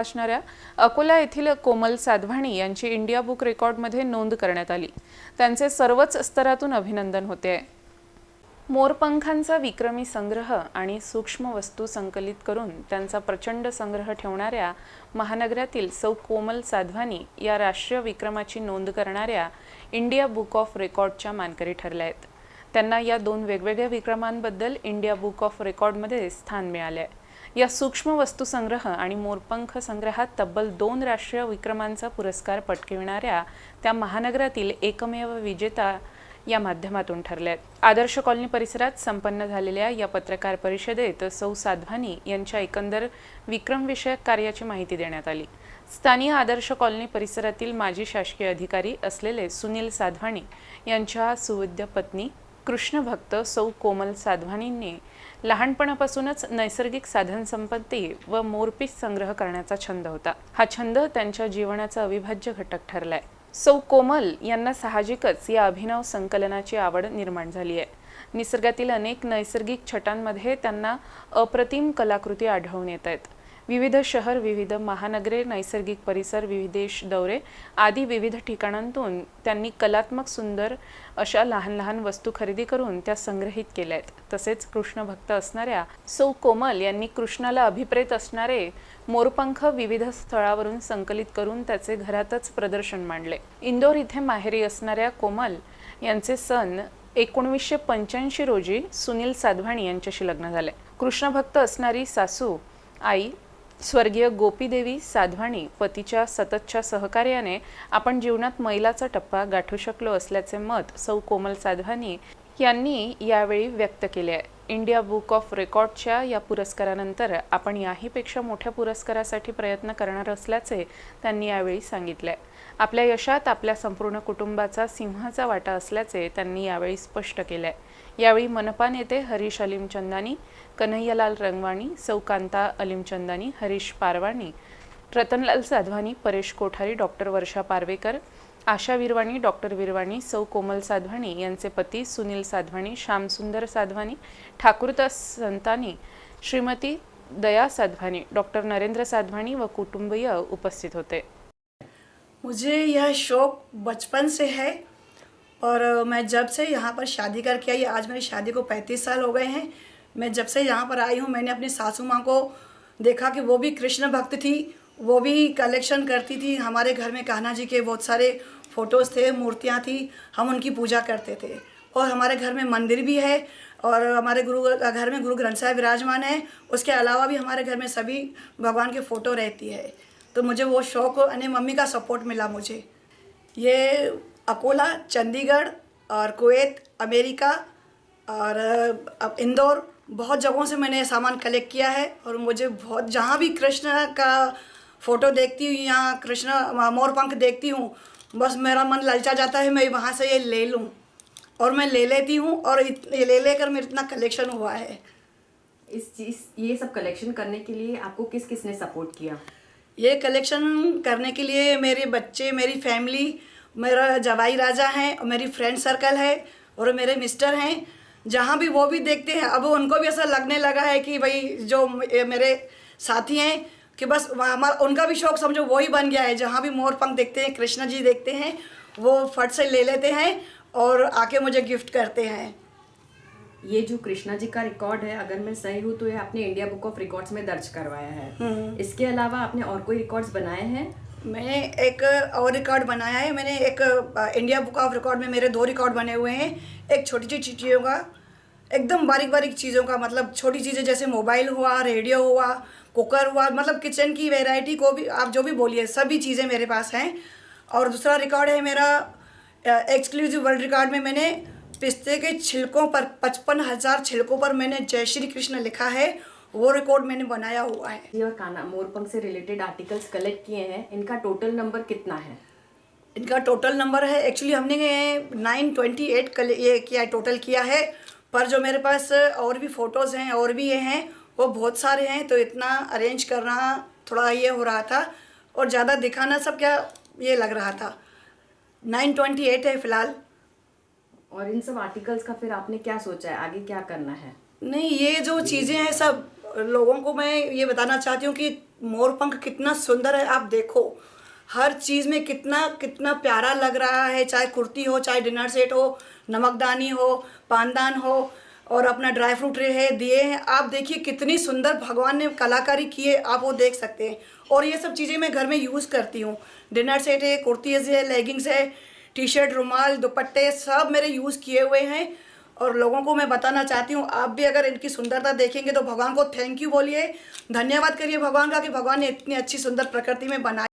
असणाऱ्या अकोला येथील कोमल साधवाणी यांची इंडिया बुक रेकॉर्डमध्ये नोंद करण्यात आली। त्यांचे सर्वच स्तरातून अभिनंदन होते आहे। मोरपंखांचा विक्रमी संग्रह आणि सूक्ष्म वस्तू संकलित करून त्यांचा प्रचंड संग्रह ठेवणाऱ्या महानगरातील सौ कोमल साधवानी या राष्ट्रीय विक्रमाची नोंद करणाऱ्या इंडिया बुक ऑफ रेकॉर्डच्या मानकरी ठरल्या आहेत। त्यांना या दोन वेगवेगळ्या विक्रमांबद्दल इंडिया बुक ऑफ रेकॉर्डमध्ये स्थान मिळाले आहे। या सूक्ष्म वस्तू संग्रह आणि मोरपंख संग्रहात तब्बल 2 राष्ट्रीय विक्रमांचा पुरस्कार पटकाविणाऱ्या त्या महानगरातील एकमेव विजेता या माध्यमातून ठरल्या आहेत। आदर्श कॉलनी परिसरात संपन्न झालेल्या या पत्रकार परिषदेत सौ साधवानी यांच्या एकंदर विक्रमविषयक कार्याची माहिती देण्यात आली। स्थानीय आदर्श कॉलनी परिसरातील माजी शासकीय अधिकारी असलेले सुनील साधवानी यांच्या सुविद्य पत्नी कृष्णभक्त सौ कोमल साधवानींनी लहानपणापासूनच नैसर्गिक साधनसंपत्ती व मोरपीस संग्रह करण्याचा छंद होता। हा छंद त्यांच्या जीवनाचा अविभाज्य घटक ठरलाय। सौ कोमल यांना साहजिकच या अभिनव संकलनाची आवड निर्माण झाली आहे। निसर्गातील अनेक नैसर्गिक छटांमध्ये त्यांना अप्रतिम कलाकृती आढळून येत आहेत। विविध शहर, विविध महानगरे, नैसर्गिक परिसर, विविध देश दौरे आदी विविध ठिकाणांतून त्यांनी कलात्मक सुंदर अशा लहान लहान वस्तू खरेदी करून त्या संग्रहित केल्या आहेत। तसेच कृष्णभक्त असणाऱ्या सौ कोमल यांनी कृष्णाला अभिप्रेत असणारे मोरपंख विविध स्थळावरून संकलित करून त्याचे घरातच प्रदर्शन मांडले। इंदोर इथे माहेरी असणाऱ्या कोमल यांचे सन 1985 रोजी सुनील साधवानी यांच्याशी लग्न झाले। कृष्णभक्त असणारी सासू आई स्वर्गीय गोपीदेवी साधवानी पतीच्या सततच्या सहकार्याने आपण जीवनात मैलाचा टप्पा गाठू शकलो असल्याचे मत सौ कोमल साधवानी यांनी यावेळी व्यक्त केले आहे। इंडिया बुक ऑफ रेकॉर्डच्या या पुरस्कारानंतर आपण याहीपेक्षा मोठ्या पुरस्कारासाठी प्रयत्न करणार असल्याचे त्यांनी यावेळी सांगितले। आपल्या यशात आपल्या संपूर्ण कुटुंबाचा सिंहाचा वाटा असल्याचे त्यांनी यावेळी स्पष्ट केले। यावेळी मनपा नेते हरीश अलीमचंदानी, कन्हैयालाल रंगवाणी, सौ कांता अलीमचंदानी, हरीश पारवानी, रतनलाल साधवानी, परेश कोठारी, डॉक्टर वर्षा पारवेकर, आशा विरवाणी, डॉक्टर विरवाणी, सौ कोमल साधवानी यांचे पती सुनील साधवानी, श्यामसुंदर साधवानी, ठाकूरदास संतानी, श्रीमती दया साधवानी, डॉक्टर नरेंद्र साधवानी व कुटुंबीय उपस्थित होते। मुझे यह शौक बचपन से है और मैं जब से यहाँ पर शादी करके आई, आज मेरी शादी को 35 साल हो गए हैं। मैं जब से यहाँ पर आई हूँ, मैंने अपनी सासू माँ को देखा कि वो भी कृष्ण भक्त थी, वो भी कलेक्शन करती थी। हमारे घर में कान्हा जी के बहुत सारे फ़ोटोज़ थे, मूर्तियाँ थी, हम उनकी पूजा करते थे। और हमारे घर में मंदिर भी है और हमारे घर में गुरु ग्रंथ साहिब विराजमान है। उसके अलावा भी हमारे घर में सभी भगवान के फ़ोटो रहती है। तो मुझे वो शौक़ यानी मम्मी का सपोर्ट मिला मुझे। ये अकोला, चंडीगढ़ और कुवैत, अमेरिका और इंदौर बहुत जगहों से मैंने सामान कलेक्ट किया है। और मुझे बहुत जहाँ भी कृष्ण का फ़ोटो देखती हूँ या कृष्ण मोरपंख देखती हूँ, बस मेरा मन ललचा जाता है, मैं वहाँ से ये ले लूँ और मैं ले लेती हूँ। और ये ले लेकर मेरा इतना कलेक्शन हुआ है। ये सब कलेक्शन करने के लिए आपको किस किस ने सपोर्ट किया? ये कलेक्शन करने के लिए मेरे बच्चे, मेरी फैमिली, मेरा जवाई राजा है और मेरी फ्रेंड सर्कल है और मेरे मिस्टर हैं। जहाँ भी वो भी देखते हैं, अब उनको भी ऐसा लगने लगा है कि भाई जो मेरे साथी हैं कि बस उनका भी शौक़ समझो वही बन गया है। जहाँ भी मोरपंख देखते हैं, कृष्ण जी देखते हैं, वो फट से ले लेते हैं और आके मुझे गिफ्ट करते हैं। ये जो कृष्णा जी का रिकॉर्ड है, अगर मैं सही हूँ तो ये आपने इंडिया बुक ऑफ रिकॉर्ड्स में दर्ज करवाया है। इसके अलावा आपने और कोई रिकॉर्ड्स बनाए हैं? मैंने एक और रिकॉर्ड बनाया है। मैंने एक इंडिया बुक ऑफ रिकॉर्ड में मेरे 2 रिकॉर्ड बने हुए हैं। एक छोटी छोटी चीज़ों का, एकदम बारीक बारीक चीज़ों का, मतलब छोटी चीज़ें जैसे मोबाइल हुआ, रेडियो हुआ, कुकर हुआ, मतलब किचन की वैरायटी को भी आप जो भी बोलिए, सभी चीज़ें मेरे पास हैं। और दूसरा रिकॉर्ड है मेरा एक्सक्लूसिव वर्ल्ड रिकॉर्ड में मैंने पिस्ते के छिलकों पर 55,000 छिलकों पर मैंने जय श्री कृष्ण लिखा है, वो रिकॉर्ड मैंने बनाया हुआ है। ये और कान्हा मोरपंख से रिलेटेड आर्टिकल्स कलेक्ट किए हैं, इनका टोटल नंबर कितना है? इनका टोटल नंबर है, एक्चुअली हमने 928 ये किया, टोटल किया है। पर जो मेरे पास और भी फ़ोटोज़ हैं और भी ये हैं, वो बहुत सारे हैं, तो इतना अरेंज करना थोड़ा ये हो रहा था और ज़्यादा दिखाना सब क्या ये लग रहा था। 928 है फ़िलहाल। और इन सब आर्टिकल्स का फिर आपने क्या सोचा है, आगे क्या करना है? नहीं, ये जो चीज़ें हैं सब लोगों को मैं ये बताना चाहती हूँ कि मोरपंख कितना सुंदर है, आप देखो हर चीज़ में कितना कितना प्यारा लग रहा है, चाहे कुर्ती हो, चाहे डिनर सेट हो, नमकदानी हो, पानदान हो, और अपना ड्राई फ्रूट ट्रे है, दिए हैं। आप देखिए कितनी सुंदर भगवान ने कलाकारी की है, आप वो देख सकते हैं। और ये सब चीज़ें मैं घर में यूज़ करती हूँ। डिनर सेट है, कुर्तीज़ है, लेगिंग्स है, टी शर्ट, रुमाल, दुपट्टे सब मेरे यूज़ किए हुए हैं। और लोगों को मैं बताना चाहती हूँ, आप भी अगर इनकी सुंदरता देखेंगे तो भगवान को थैंक यू बोलिए, धन्यवाद करिए भगवान का कि भगवान ने इतनी अच्छी सुंदर प्रकृति में बनाई।